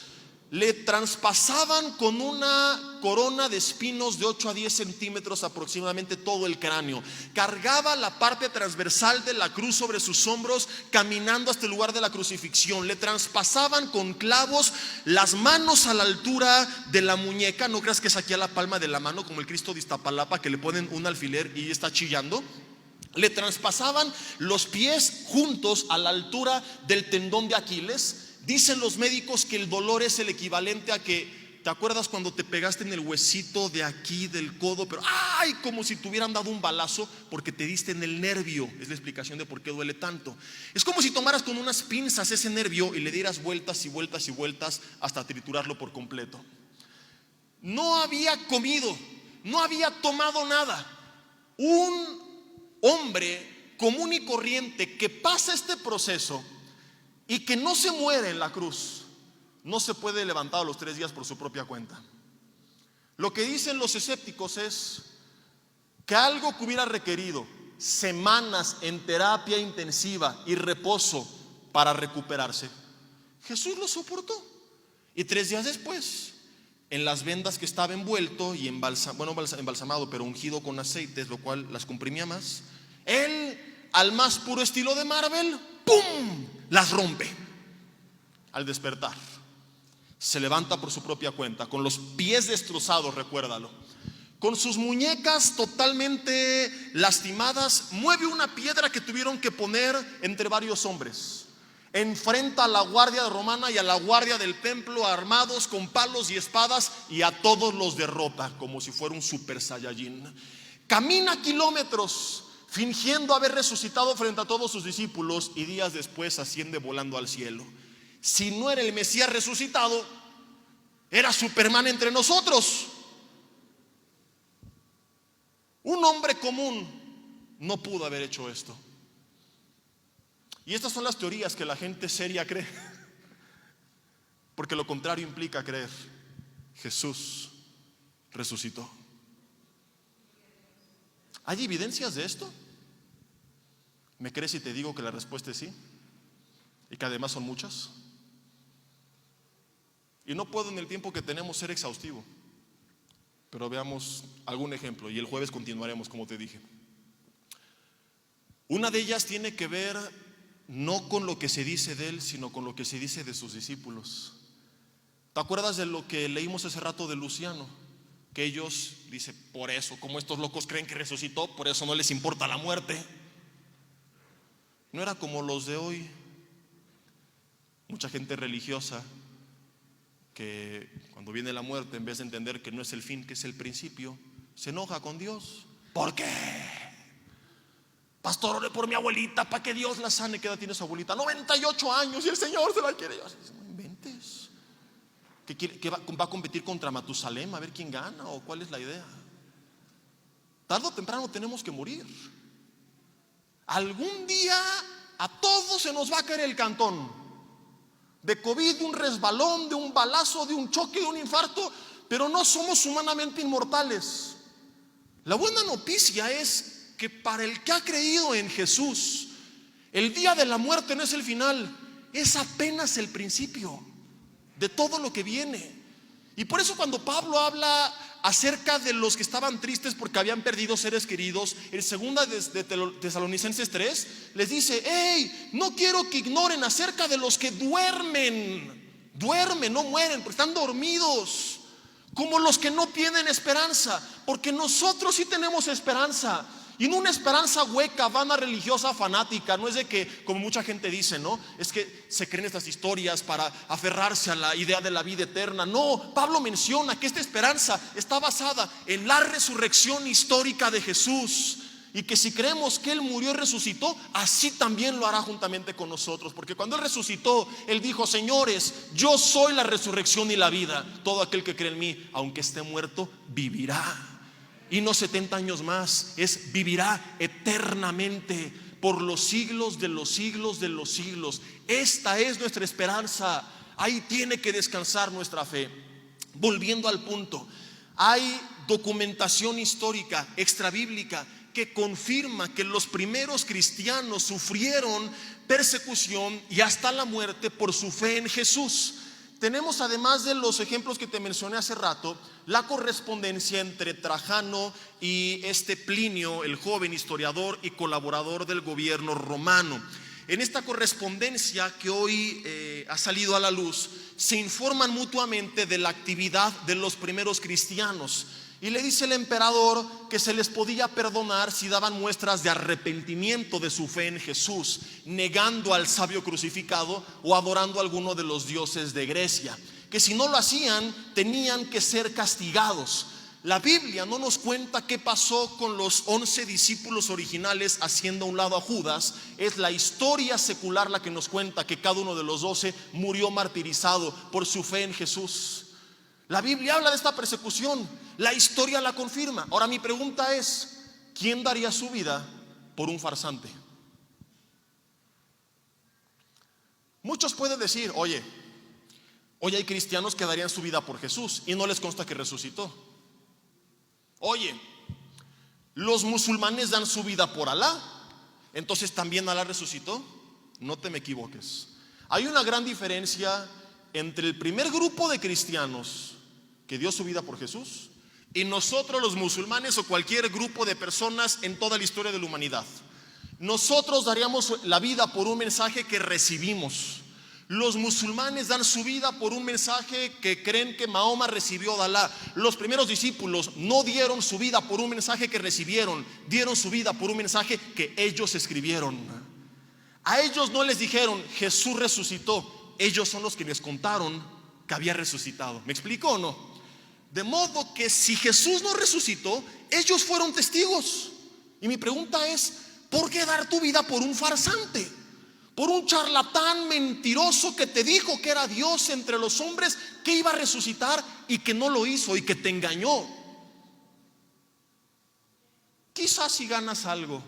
Le traspasaban con una corona de espinos de 8 a 10 centímetros aproximadamente todo el cráneo. Cargaba la parte transversal de la cruz sobre sus hombros, caminando hasta el lugar de la crucifixión. Le traspasaban con clavos las manos a la altura de la muñeca. No creas que es aquí a la palma de la mano, como el Cristo de Iztapalapa, que le ponen un alfiler y está chillando. le traspasaban los pies juntos a la altura del tendón de Aquiles. Dicen los médicos que el dolor es el equivalente a que, ¿te acuerdas cuando te pegaste en el huesito de aquí del codo? Pero ¡ay! Como si te hubieran dado un balazo porque te diste en el nervio. Es la explicación de por qué duele tanto. Es como si tomaras con unas pinzas ese nervio y le dieras vueltas y vueltas y vueltas hasta triturarlo por completo. No había comido, no había tomado nada. Un hombre común y corriente que pasa este proceso y que no se muere en la cruz, no se puede levantar a los 3 días por su propia cuenta. Lo que dicen los escépticos es que algo que hubiera requerido semanas en terapia intensiva y reposo para recuperarse, Jesús lo soportó. Y 3 días después, en las vendas que estaba envuelto y embalsamado, pero ungido con aceites, lo cual las comprimía más, él, al más puro estilo de Marvel, ¡pum!, las rompe. Al despertar, se levanta por su propia cuenta, con los pies destrozados, recuérdalo, con sus muñecas totalmente lastimadas, mueve una piedra que tuvieron que poner entre varios hombres. Enfrenta a la guardia romana y a la guardia del templo armados con palos y espadas, y a todos los derrota como si fuera un super saiyajin. Camina kilómetros fingiendo haber resucitado frente a todos sus discípulos, y días después asciende volando al cielo. Si no era el Mesías resucitado, era Superman entre nosotros. Un hombre común no pudo haber hecho esto. Y estas son las teorías que la gente seria cree, porque lo contrario implica creer. Jesús resucitó. ¿Hay evidencias de esto? ¿Me crees si te digo que la respuesta es sí? Y que además son muchas. Y no puedo en el tiempo que tenemos ser exhaustivo, pero veamos algún ejemplo y el jueves continuaremos, como te dije. Una de ellas tiene que ver no con lo que se dice de él, sino con lo que se dice de sus discípulos. ¿Te acuerdas de lo que leímos hace rato de Luciano? Que ellos, dice, por eso, como estos locos creen que resucitó, por eso no les importa la muerte. No era como los de hoy. Mucha gente religiosa que cuando viene la muerte, en vez de entender que no es el fin, que es el principio, se enoja con Dios. ¿Por qué? Pastor, ore por mi abuelita para que Dios la sane. ¿Qué edad tiene su abuelita? 98 años y el Señor se la quiere. No inventes. ¿Que va a competir contra Matusalem a ver quién gana? ¿O cuál es la idea? Tarde o temprano tenemos que morir. Algún día a todos se nos va a caer el cantón. De COVID, de un resbalón, de un balazo, de un choque, de un infarto. Pero no somos humanamente inmortales. La buena noticia es que para el que ha creído en Jesús, el día de la muerte no es el final, es apenas el principio de todo lo que viene. Y por eso cuando Pablo habla acerca de los que estaban tristes porque habían perdido seres queridos, en 2 de Tesalonicenses 3 les dice: hey, no quiero que ignoren acerca de los que duermen, no mueren, pero están dormidos, como los que no tienen esperanza, porque nosotros sí tenemos esperanza. Y no una esperanza hueca, vana, religiosa, fanática. No es de que, como mucha gente dice, ¿no? Es que se creen estas historias para aferrarse a la idea de la vida eterna. No, Pablo menciona que esta esperanza está basada en la resurrección histórica de Jesús. Y que si creemos que Él murió y resucitó, así también lo hará juntamente con nosotros. Porque cuando Él resucitó, Él dijo: señores, yo soy la resurrección y la vida. Todo aquel que cree en mí, aunque esté muerto, vivirá. Y no 70 años más, es vivirá eternamente por los siglos de los siglos de los siglos. Esta es nuestra esperanza. Ahí tiene que descansar nuestra fe. Volviendo al punto, hay documentación histórica extrabíblica que confirma que los primeros cristianos sufrieron persecución y hasta la muerte por su fe en Jesús. Tenemos, además de los ejemplos que te mencioné hace rato, la correspondencia entre Trajano y Plinio, el joven historiador y colaborador del gobierno romano. En esta correspondencia que hoy ha salido a la luz, se informan mutuamente de la actividad de los primeros cristianos. Y le dice el emperador que se les podía perdonar si daban muestras de arrepentimiento de su fe en Jesús, negando al sabio crucificado o adorando a alguno de los dioses de Grecia, que si no lo hacían tenían que ser castigados. La Biblia no nos cuenta qué pasó con los 11 discípulos originales haciendo a un lado a Judas. Es la historia secular la que nos cuenta que cada uno de los 12 murió martirizado por su fe en Jesús. La Biblia habla de esta persecución, la historia la confirma. Ahora mi pregunta es, ¿quién daría su vida por un farsante? Muchos pueden decir, oye, hoy hay cristianos que darían su vida por Jesús y no les consta que resucitó. Oye, los musulmanes dan su vida por Alá, entonces también Alá resucitó. No te me equivoques. Hay una gran diferencia entre el primer grupo de cristianos que dio su vida por Jesús y nosotros los musulmanes o cualquier grupo de personas en toda la historia de la humanidad. Nosotros daríamos la vida por un mensaje que recibimos. Los musulmanes dan su vida por un mensaje que creen que Mahoma recibió de Alá. Los primeros discípulos no dieron su vida por un mensaje que recibieron, dieron su vida por un mensaje que ellos escribieron. A ellos no les dijeron Jesús resucitó, ellos son los que les contaron que había resucitado. ¿Me explico o no? De modo que si Jesús no resucitó, ellos fueron testigos. Y mi pregunta es, ¿por qué dar tu vida por un farsante? Por un charlatán mentiroso que te dijo que era Dios entre los hombres, que iba a resucitar y que no lo hizo y que te engañó. Quizás si ganas algo,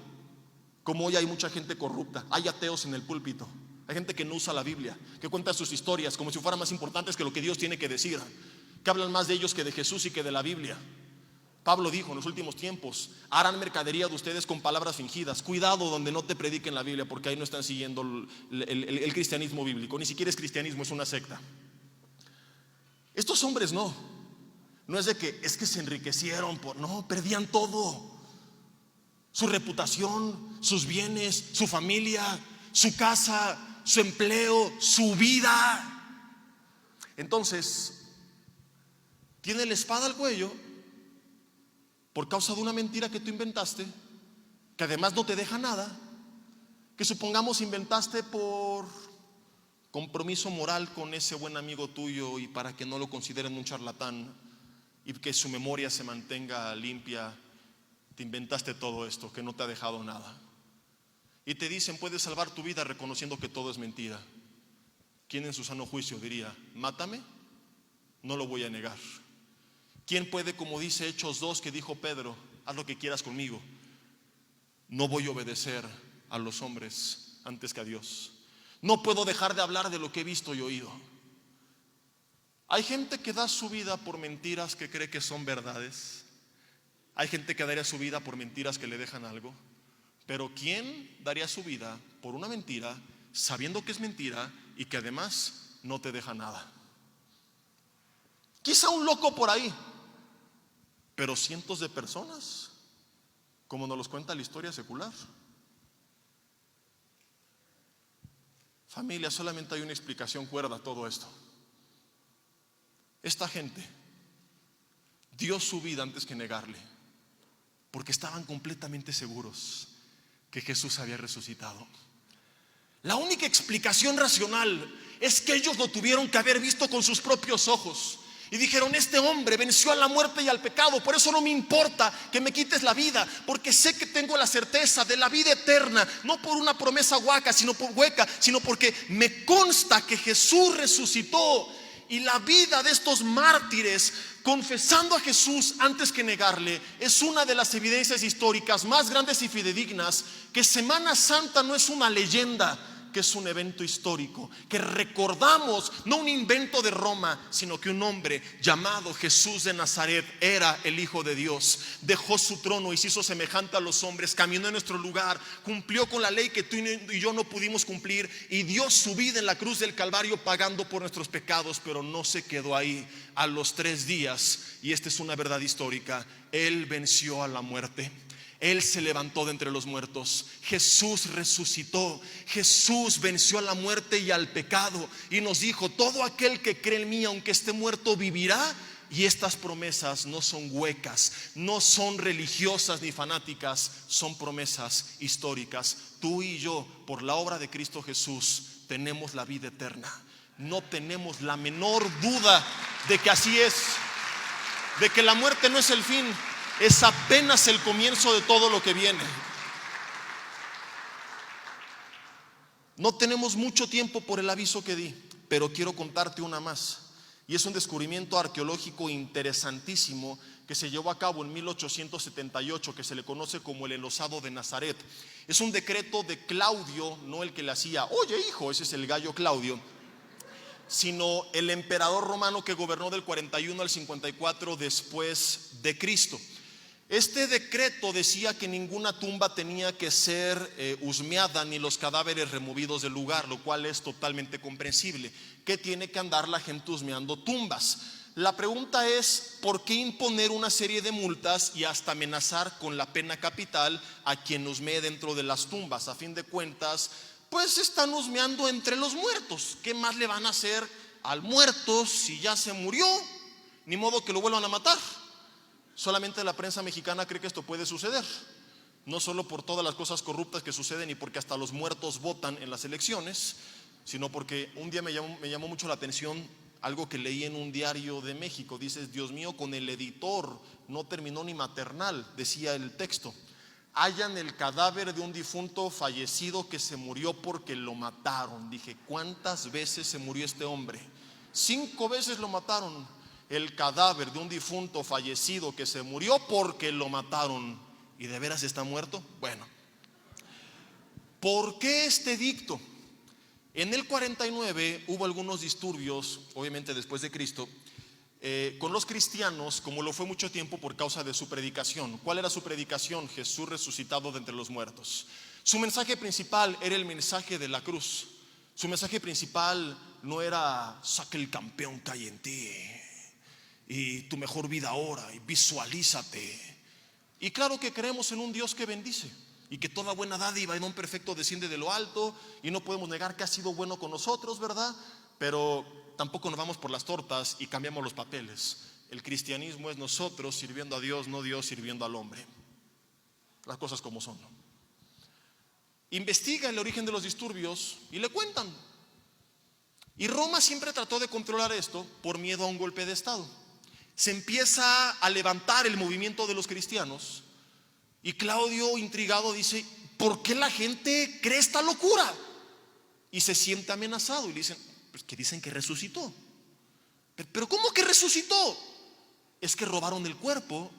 como hoy hay mucha gente corrupta, hay ateos en el púlpito, hay gente que no usa la Biblia, que cuenta sus historias como si fueran más importantes que lo que Dios tiene que decir, que hablan más de ellos que de Jesús y que de la Biblia. Pablo dijo en los últimos tiempos, harán mercadería de ustedes con palabras fingidas. Cuidado donde no te prediquen la Biblia, porque ahí no están siguiendo el cristianismo bíblico. Ni siquiera es cristianismo, es una secta. Estos hombres no es de que es que se enriquecieron, no, perdían todo. Su reputación, sus bienes, su familia, su casa, su empleo, su vida. Entonces, tiene la espada al cuello por causa de una mentira que tú inventaste, que además no te deja nada, que supongamos inventaste por compromiso moral con ese buen amigo tuyo y para que no lo consideren un charlatán y que su memoria se mantenga limpia, te inventaste todo esto que no te ha dejado nada. Y te dicen, puedes salvar tu vida reconociendo que todo es mentira. ¿Quién en su sano juicio diría, mátame? No lo voy a negar. ¿Quién puede, como dice Hechos 2 que dijo Pedro, haz lo que quieras conmigo? No voy a obedecer a los hombres antes que a Dios. No puedo dejar de hablar de lo que he visto y oído. Hay gente que da su vida por mentiras que cree que son verdades. Hay gente que daría su vida por mentiras que le dejan algo. Pero ¿quién daría su vida por una mentira sabiendo que es mentira y que además no te deja nada? Quizá un loco por ahí, pero cientos de personas, como nos los cuenta la historia secular. Familia, solamente hay una explicación cuerda a todo esto. Esta gente dio su vida antes que negarle, porque estaban completamente seguros que Jesús había resucitado. La única explicación racional es que ellos lo tuvieron que haber visto con sus propios ojos. Y dijeron, este hombre venció a la muerte y al pecado, por eso no me importa que me quites la vida, porque sé que tengo la certeza de la vida eterna, no por una promesa hueca, sino porque me consta que Jesús resucitó. Y la vida de estos mártires confesando a Jesús antes que negarle es una de las evidencias históricas más grandes y fidedignas que Semana Santa no es una leyenda, que es un evento histórico, que recordamos no un invento de Roma, sino que un hombre llamado Jesús de Nazaret era el Hijo de Dios, dejó su trono y se hizo semejante a los hombres, caminó en nuestro lugar, cumplió con la ley que tú y yo no pudimos cumplir y dio su vida en la cruz del Calvario pagando por nuestros pecados. Pero no se quedó ahí. A los 3 días, y esta es una verdad histórica, Él venció a la muerte. Él se levantó de entre los muertos. Jesús resucitó. Jesús venció a la muerte y al pecado y nos dijo, todo aquel que cree en mí, aunque esté muerto, vivirá. Y estas promesas no son huecas, no son religiosas ni fanáticas, son promesas históricas. Tú y yo, por la obra de Cristo Jesús, tenemos la vida eterna. No tenemos la menor duda de que así es, de que la muerte no es el fin, es apenas el comienzo de todo lo que viene. No tenemos mucho tiempo por el aviso que di, pero quiero contarte una más. Y es un descubrimiento arqueológico interesantísimo que se llevó a cabo en 1878, que se le conoce como el Enlosado de Nazaret. Es un decreto de Claudio, no el que le hacía, oye hijo, ese es el gallo Claudio, sino el emperador romano que gobernó del 41 al 54 después de Cristo. Este decreto decía que ninguna tumba tenía que ser husmeada ni los cadáveres removidos del lugar, lo cual es totalmente comprensible. ¿Qué tiene que andar la gente husmeando tumbas? La pregunta es, ¿por qué imponer una serie de multas y hasta amenazar con la pena capital a quien husmee dentro de las tumbas? A fin de cuentas, pues están husmeando entre los muertos. ¿Qué más le van a hacer al muerto si ya se murió? Ni modo que lo vuelvan a matar. Solamente la prensa mexicana cree que esto puede suceder, no solo por todas las cosas corruptas que suceden y porque hasta los muertos votan en las elecciones, sino porque un día me llamó mucho la atención algo que leí en un diario de México. Dices, Dios mío, con el editor no terminó ni maternal, decía el texto. Hallan el cadáver de un difunto fallecido que se murió porque lo mataron. Dije, ¿cuántas veces se murió este hombre? 5 veces lo mataron. El cadáver de un difunto fallecido que se murió porque lo mataron. ¿Y de veras está muerto? Bueno, ¿por qué este edicto? En el 49 hubo algunos disturbios, obviamente después de Cristo, con los cristianos, como lo fue mucho tiempo por causa de su predicación. ¿Cuál era su predicación? Jesús resucitado de entre los muertos. Su mensaje principal era el mensaje de la cruz. Su mensaje principal no era saca el campeón que hay en ti y tu mejor vida ahora, y visualízate. Y claro que creemos en un Dios que bendice y que toda buena dádiva y don perfecto desciende de lo alto, y no podemos negar que ha sido bueno con nosotros, ¿verdad? Pero tampoco nos vamos por las tortas y cambiamos los papeles. El cristianismo es nosotros sirviendo a Dios, no Dios sirviendo al hombre. Las cosas como son. Investiga el origen de los disturbios y le cuentan. Y Roma siempre trató de controlar esto por miedo a un golpe de estado. Se empieza a levantar el movimiento de los cristianos y Claudio, intrigado, dice, ¿por qué la gente cree esta locura? Y se siente amenazado y le dicen, pues que dicen que resucitó. Pero ¿cómo que resucitó? Es que robaron el cuerpo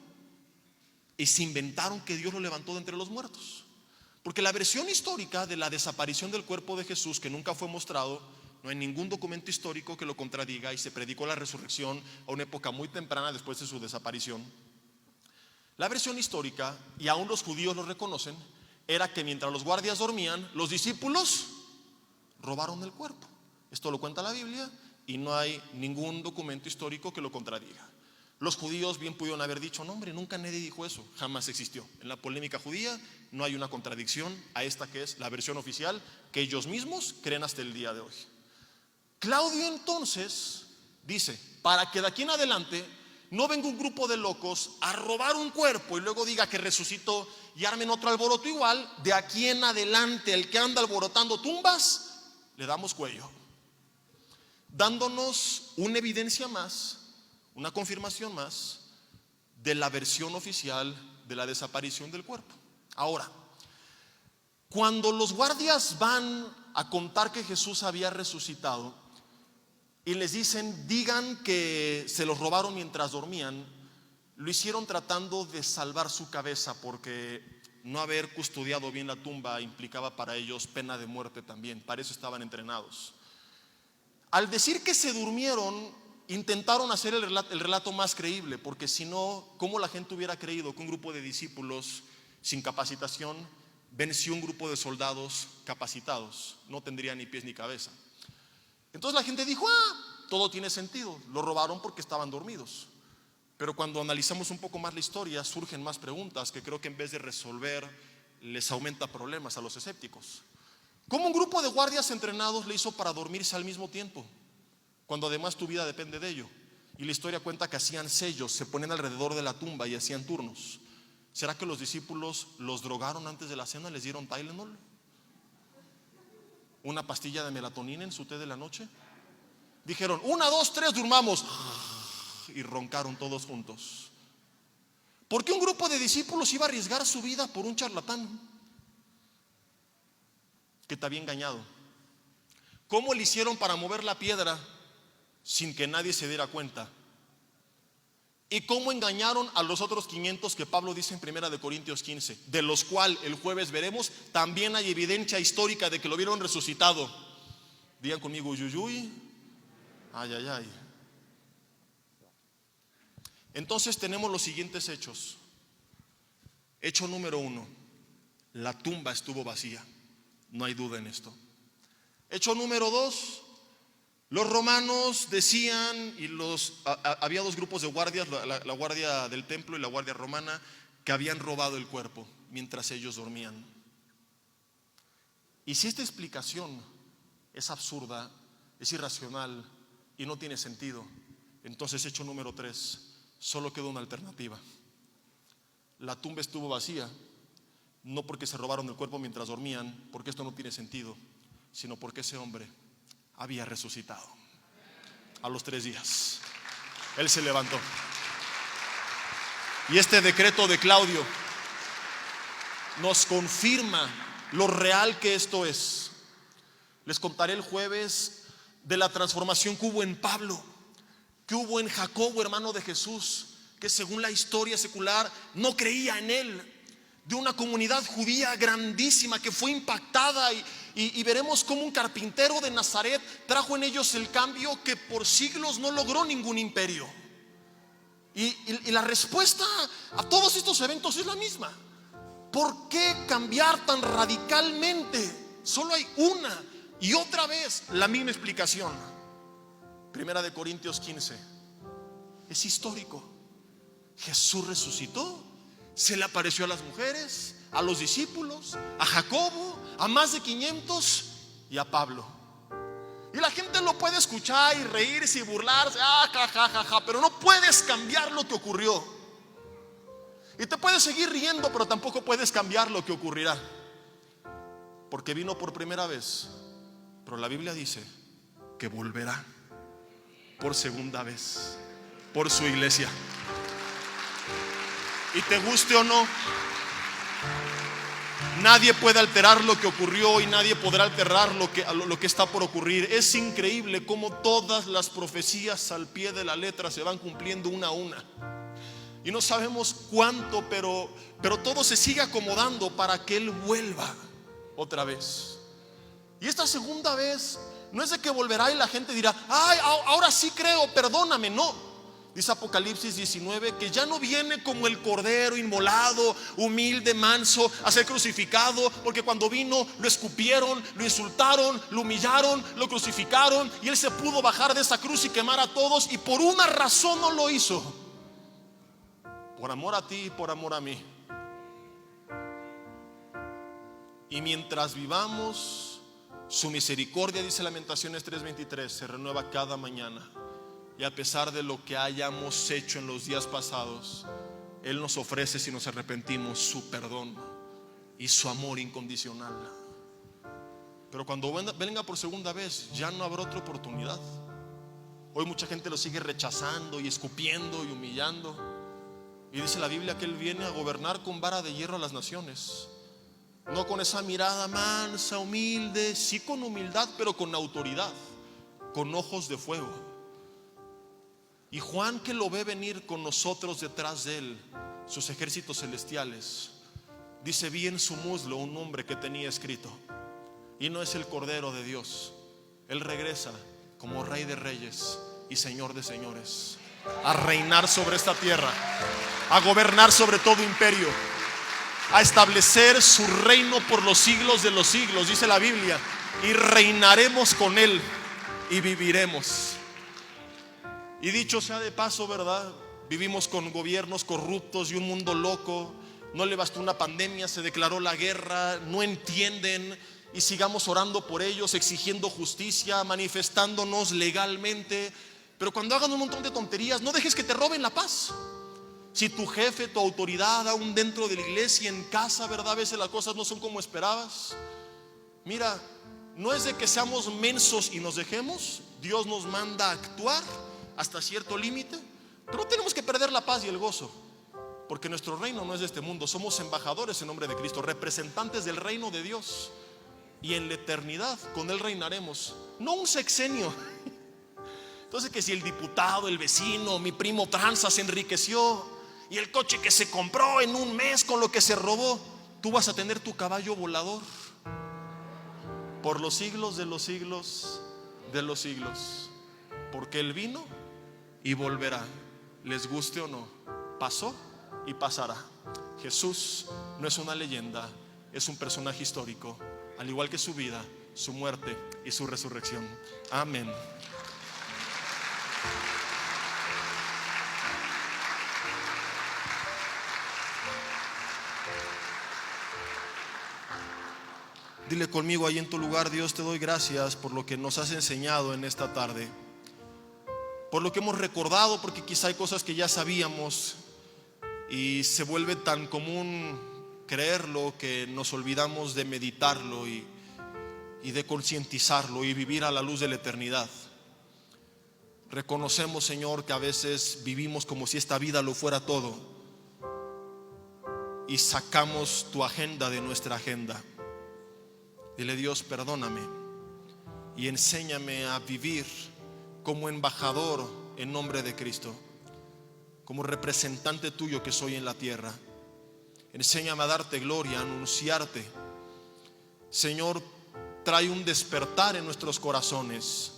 y se inventaron que Dios lo levantó de entre los muertos. Porque la versión histórica de la desaparición del cuerpo de Jesús, que nunca fue mostrado, no hay ningún documento histórico que lo contradiga, y se predicó la resurrección a una época muy temprana después de su desaparición. La versión histórica, y aún los judíos lo reconocen, era que mientras los guardias dormían, los discípulos robaron el cuerpo. Esto lo cuenta la Biblia y no hay ningún documento histórico que lo contradiga. Los judíos bien pudieron haber dicho, no hombre, nunca nadie dijo eso, jamás existió. En la polémica judía no hay una contradicción a esta que es la versión oficial que ellos mismos creen hasta el día de hoy. Claudio entonces dice, para que de aquí en adelante no venga un grupo de locos a robar un cuerpo y luego diga que resucitó y armen otro alboroto igual, de aquí en adelante el que anda alborotando tumbas, le damos cuello, dándonos una evidencia más, una confirmación más de la versión oficial de la desaparición del cuerpo. Ahora, cuando los guardias van a contar que Jesús había resucitado y les dicen, digan que se los robaron mientras dormían, lo hicieron tratando de salvar su cabeza, porque no haber custodiado bien la tumba implicaba para ellos pena de muerte también. Para eso estaban entrenados. Al decir que se durmieron, intentaron hacer el relato más creíble, porque si no, ¿cómo la gente hubiera creído que un grupo de discípulos sin capacitación venció un grupo de soldados capacitados? No tendría ni pies ni cabeza. Entonces la gente dijo, todo tiene sentido, lo robaron porque estaban dormidos. Pero cuando analizamos un poco más la historia, surgen más preguntas que creo que en vez de resolver les aumenta problemas a los escépticos. ¿Cómo un grupo de guardias entrenados le hizo para dormirse al mismo tiempo, cuando además tu vida depende de ello? Y la historia cuenta que hacían sellos, se ponían alrededor de la tumba y hacían turnos. ¿Será que los discípulos los drogaron antes de la cena? ¿Les dieron Tylenol? ¿Una pastilla de melatonina en su té de la noche? Dijeron, 1, 2, 3, durmamos. Y roncaron todos juntos. ¿Por qué un grupo de discípulos iba a arriesgar su vida por un charlatán que te había engañado? ¿Cómo le hicieron para mover la piedra sin que nadie se diera cuenta? ¿Y cómo engañaron a los otros 500 que Pablo dice en 1 Corintios 15? De los cuales el jueves veremos, también hay evidencia histórica de que lo vieron resucitado. Digan conmigo, yuyuy, ay, ay, ay. Entonces tenemos los siguientes hechos. Hecho número 1, la tumba estuvo vacía, no hay duda en esto. Hecho número 2, los romanos decían, y había 2 grupos de guardias, la guardia del templo y la guardia romana, que habían robado el cuerpo mientras ellos dormían. Y si esta explicación es absurda, es irracional y no tiene sentido, entonces hecho número 3, solo queda una alternativa. La tumba estuvo vacía, no porque se robaron el cuerpo mientras dormían, porque esto no tiene sentido, sino porque ese hombre había resucitado. A los 3 días él se levantó. Y este decreto de Claudio nos confirma lo real que esto es. Les contaré el jueves de la transformación que hubo en Pablo, que hubo en Jacobo, hermano de Jesús, que según la historia secular no creía en él, de una comunidad judía grandísima que fue impactada, y veremos cómo un carpintero de Nazaret trajo en ellos el cambio que por siglos no logró ningún imperio. Y la respuesta a todos estos eventos es la misma. ¿Por qué cambiar tan radicalmente? Solo hay una y otra vez la misma explicación. 1 Corintios 15. Es histórico. Jesús resucitó, se le apareció a las mujeres, a los discípulos, a Jacobo, a más de 500 y a Pablo. Y la gente lo puede escuchar y reírse y burlarse, pero no puedes cambiar lo que ocurrió. Y te puedes seguir riendo, pero tampoco puedes cambiar lo que ocurrirá, porque vino por primera vez, pero la Biblia dice que volverá por segunda vez por su iglesia. Y te guste o no, nadie puede alterar lo que ocurrió y nadie podrá alterar lo que está por ocurrir. Es increíble cómo todas las profecías al pie de la letra se van cumpliendo una a una. Y no sabemos cuánto, pero todo se sigue acomodando para que Él vuelva otra vez. Y esta segunda vez no es de que volverá y la gente dirá, ay, ahora sí creo, perdóname. No. Dice Apocalipsis 19 que ya no viene como el cordero inmolado, humilde, manso, a ser crucificado, porque cuando vino lo escupieron, lo insultaron, lo humillaron, lo crucificaron, y Él se pudo bajar de esa cruz y quemar a todos, y por una razón no lo hizo: por amor a ti y por amor a mí. Y mientras vivamos, su misericordia, dice Lamentaciones 3:23, se renueva cada mañana. Y a pesar de lo que hayamos hecho en los días pasados, Él nos ofrece, si nos arrepentimos, su perdón y su amor incondicional. Pero cuando venga por segunda vez, ya no habrá otra oportunidad. Hoy mucha gente lo sigue rechazando y escupiendo y humillando. Y dice la Biblia que Él viene a gobernar con vara de hierro a las naciones. No con esa mirada mansa, humilde, sí con humildad, pero con autoridad, con ojos de fuego. Y Juan, que lo ve venir con nosotros detrás de él, sus ejércitos celestiales, dice: vi en su muslo un nombre que tenía escrito, y no es el Cordero de Dios. Él regresa como Rey de Reyes y Señor de Señores, a reinar sobre esta tierra, a gobernar sobre todo imperio, a establecer su reino por los siglos de los siglos, dice la Biblia, y reinaremos con Él y viviremos. Y dicho sea de paso, ¿verdad? Vivimos con gobiernos corruptos y un mundo loco. No le bastó una pandemia, se declaró la guerra, no entienden. Y sigamos orando por ellos, exigiendo justicia, manifestándonos legalmente. Pero cuando hagan un montón de tonterías, no dejes que te roben la paz. Si tu jefe, tu autoridad, aún dentro de la iglesia, en casa, ¿verdad? A veces las cosas no son como esperabas. Mira, no es de que seamos mensos y nos dejemos. Dios nos manda a actuar hasta cierto límite, pero no tenemos que perder la paz y el gozo, porque nuestro reino no es de este mundo. Somos embajadores en nombre de Cristo, representantes del reino de Dios, y en la eternidad con Él reinaremos, no un sexenio. Entonces, que si el diputado, el vecino, mi primo tranza se enriqueció, y el coche que se compró en un mes con lo que se robó, tú vas a tener tu caballo volador por los siglos de los siglos de los siglos, porque Él vino y volverá, les guste o no. Pasó y pasará. Jesús no es una leyenda, es un personaje histórico, al igual que su vida, su muerte y su resurrección. Amén. Dile conmigo ahí en tu lugar: Dios, te doy gracias por lo que nos has enseñado en esta tarde, por lo que hemos recordado, porque quizá hay cosas que ya sabíamos y se vuelve tan común creerlo que nos olvidamos de meditarlo y de concientizarlo y vivir a la luz de la eternidad. Reconocemos, Señor, que a veces vivimos como si esta vida lo fuera todo y sacamos tu agenda de nuestra agenda. Dile: Dios, perdóname y enséñame a vivir como embajador en nombre de Cristo, como representante tuyo que soy en la tierra. Enséñame a darte gloria, a anunciarte. Señor, trae un despertar en nuestros corazones,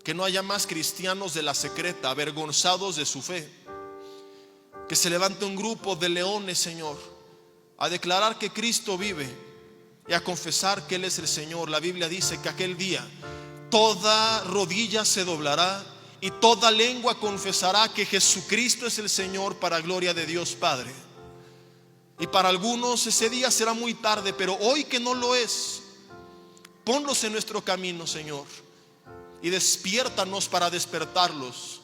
que no haya más cristianos de la secreta, avergonzados de su fe. Que se levante un grupo de leones, Señor, a declarar que Cristo vive y a confesar que Él es el Señor. La Biblia dice que aquel día toda rodilla se doblará y toda lengua confesará que Jesucristo es el Señor, para gloria de Dios Padre. Y para algunos ese día será muy tarde, pero hoy que no lo es, ponlos en nuestro camino, Señor, y despiértanos para despertarlos.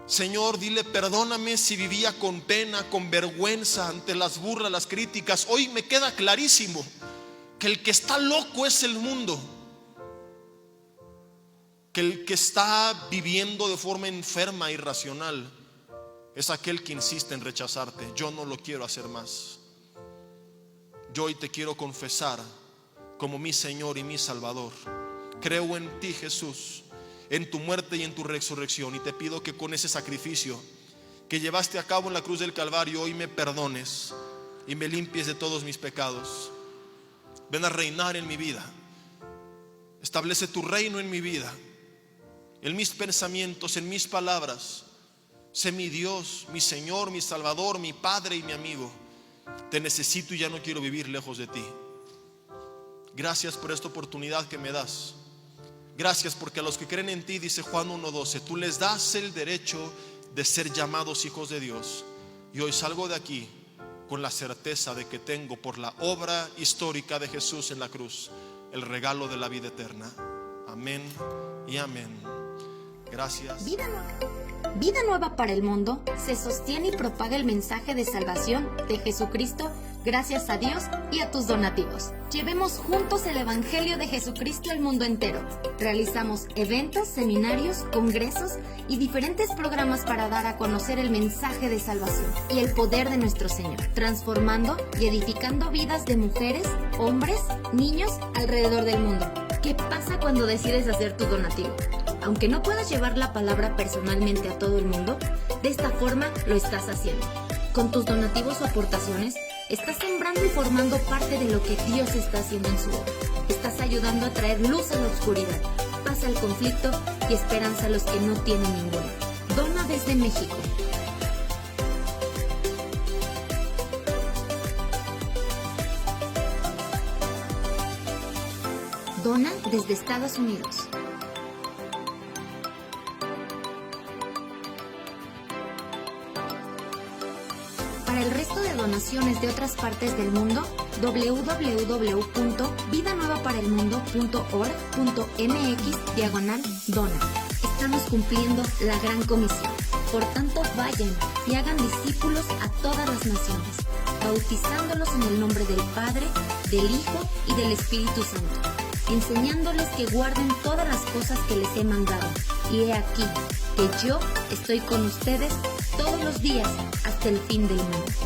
Señor, dile: perdóname si vivía con pena, con vergüenza ante las burlas, las críticas. Hoy me queda clarísimo que el que está loco es el mundo, que el que está viviendo de forma enferma, irracional, es aquel que insiste en rechazarte. Yo no lo quiero hacer más. Yo hoy te quiero confesar como mi Señor y mi Salvador. Creo en ti, Jesús, en tu muerte y en tu resurrección, y te pido que con ese sacrificio que llevaste a cabo en la cruz del Calvario, hoy me perdones y me limpies de todos mis pecados. Ven a reinar en mi vida. Establece tu reino en mi vida, en mis pensamientos, en mis palabras. Sé mi Dios, mi Señor, mi Salvador, mi Padre y mi amigo. Te necesito y ya no quiero vivir lejos de ti. Gracias por esta oportunidad que me das. Gracias porque a los que creen en ti, dice Juan 1:12, tú les das el derecho de ser llamados hijos de Dios. Y hoy salgo de aquí con la certeza de que tengo, por la obra histórica de Jesús en la cruz, el regalo de la vida eterna. Amén y amén. Gracias. Vida Nueva para el Mundo se sostiene y propaga el mensaje de salvación de Jesucristo gracias a Dios y a tus donativos. Llevemos juntos el Evangelio de Jesucristo al mundo entero. Realizamos eventos, seminarios, congresos y diferentes programas para dar a conocer el mensaje de salvación y el poder de nuestro Señor, transformando y edificando vidas de mujeres, hombres, niños alrededor del mundo. ¿Qué pasa cuando decides hacer tu donativo? Aunque no puedas llevar la palabra personalmente a todo el mundo, de esta forma lo estás haciendo. Con tus donativos o aportaciones, estás sembrando y formando parte de lo que Dios está haciendo en su obra. Estás ayudando a traer luz a la oscuridad, paz al conflicto y esperanza a los que no tienen ninguna. Dona desde México. Dona desde Estados Unidos. Para el resto de donaciones de otras partes del mundo, www.vidanuevaparaelmundo.org.mx/dona. Estamos estamos cumpliendo la gran comisión. Por tanto, vayan y hagan discípulos a todas las naciones, bautizándolos en el nombre del Padre, del Hijo y del Espíritu Santo, enseñándoles que guarden todas las cosas que les he mandado. Y he aquí que yo estoy con ustedes todos los días hasta el fin del mundo.